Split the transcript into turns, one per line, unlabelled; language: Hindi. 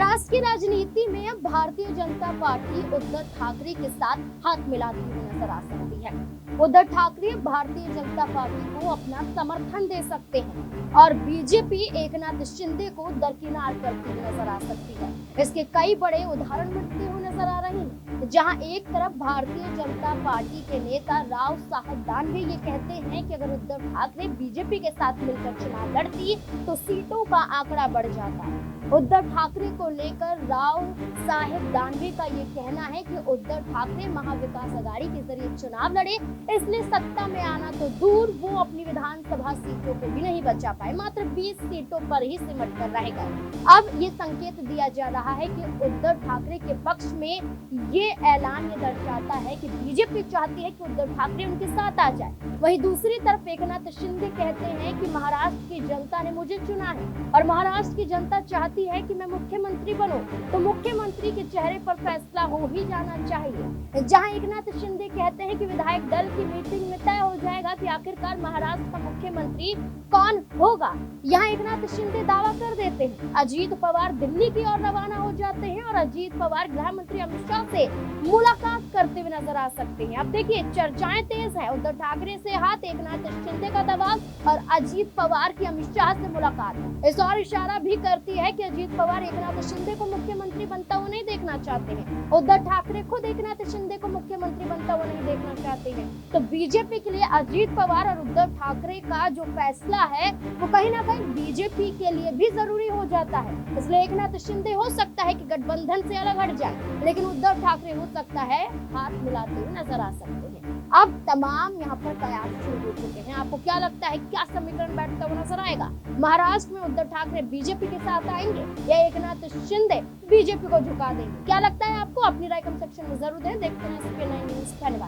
महाराष्ट्र की राजनीति में अब भारतीय जनता पार्टी उद्धव ठाकरे के साथ हाथ मिलाती हुई नजर आ सकती है। उद्धव ठाकरे भारतीय जनता पार्टी को अपना समर्थन दे सकते हैं और बीजेपी एकनाथ शिंदे को दरकिनार करती हुई नजर आ सकती है। इसके कई बड़े उदाहरण मिलते हुए नजर आ रहे हैं, जहां एक तरफ भारतीय जनता पार्टी के नेता राव साहेब दानवे ये कहते हैं कि अगर उद्धव ठाकरे बीजेपी के साथ मिलकर चुनाव लड़ती तो सीटों का आंकड़ा बढ़ जाता है। उद्धव ठाकरे को लेकर राव साहेब दानवे का ये कहना है कि उद्धव ठाकरे महाविकास आघाड़ी के जरिए चुनाव लड़े, इसलिए सत्ता में आना तो दूर, वो अपनी विधानसभा सीटों को भी नहीं बचा पाए, मात्र 20 सीटों पर ही सिमट कर रह गए। अब ये संकेत दिया जा रहा है कि उद्धव ठाकरे के पक्ष में ये ऐलान ये दर्शाता है कि बीजेपी चाहती है कि उद्धव ठाकरे उनके साथ आ जाए। वहीं दूसरी तरफ एकनाथ शिंदे कहते हैं कि महाराष्ट्र की जनता ने मुझे चुना है और महाराष्ट्र की जनता चाहती है कि मैं मुख्यमंत्री बनूं, तो मुख्यमंत्री के चेहरे पर फैसला हो ही जाना चाहिए। जहां एकनाथ शिंदे कहते हैं कि विधायक दल की मीटिंग में तय हो जाएगा कि आखिरकार महाराष्ट्र का मुख्यमंत्री कौन होगा। यहाँ एकनाथ शिंदे दावा कर देते हैं। अजीत पवार दिल्ली की ओर रवाना हो जाते हैं और अजीत पवार गृह मंत्री अमित शाह से मुलाकात करते हुए नजर आ सकते हैं। अब देखिए चर्चाएं तेज है, उद्धव ठाकरे से हाथ, एकनाथ शिंदे का दबाव और अजीत पवार की अमित शाह से मुलाकात इस और इशारा भी करती है कि अजीत पवार एकनाथ शिंदे को मुख्यमंत्री बनता हुआ नहीं देखना चाहते हैं। उद्धव ठाकरे खुद एकनाथ शिंदे को मुख्यमंत्री बनता हुआ नहीं देखना चाहते हैं। तो बीजेपी के लिए अजीत पवार और उद्धव ठाकरे का जो फैसला है वो कहीं ना कहीं बीजेपी के लिए भी जरूरी हो जाता है। इसलिए एकनाथ शिंदे हो सकता है कि गठबंधन से अलग हट जाए, लेकिन उद्धव ठाकरे हो सकता है हाथ मिलाते हुए नजर आ सकते हैं। अब तमाम यहाँ पर कयास शुरू हो चुके हैं। आपको क्या लगता है, क्या समीकरण बैठता हुआ नजर आएगा? महाराष्ट्र में उद्धव ठाकरे बीजेपी के साथ आएंगे या एकनाथ शिंदे बीजेपी को झुका देंगे? क्या लगता है आपको? अपनी राय कमेंट सेक्शन में जरूर दें। देखते हैं SPN9 न्यूज़। धन्यवाद।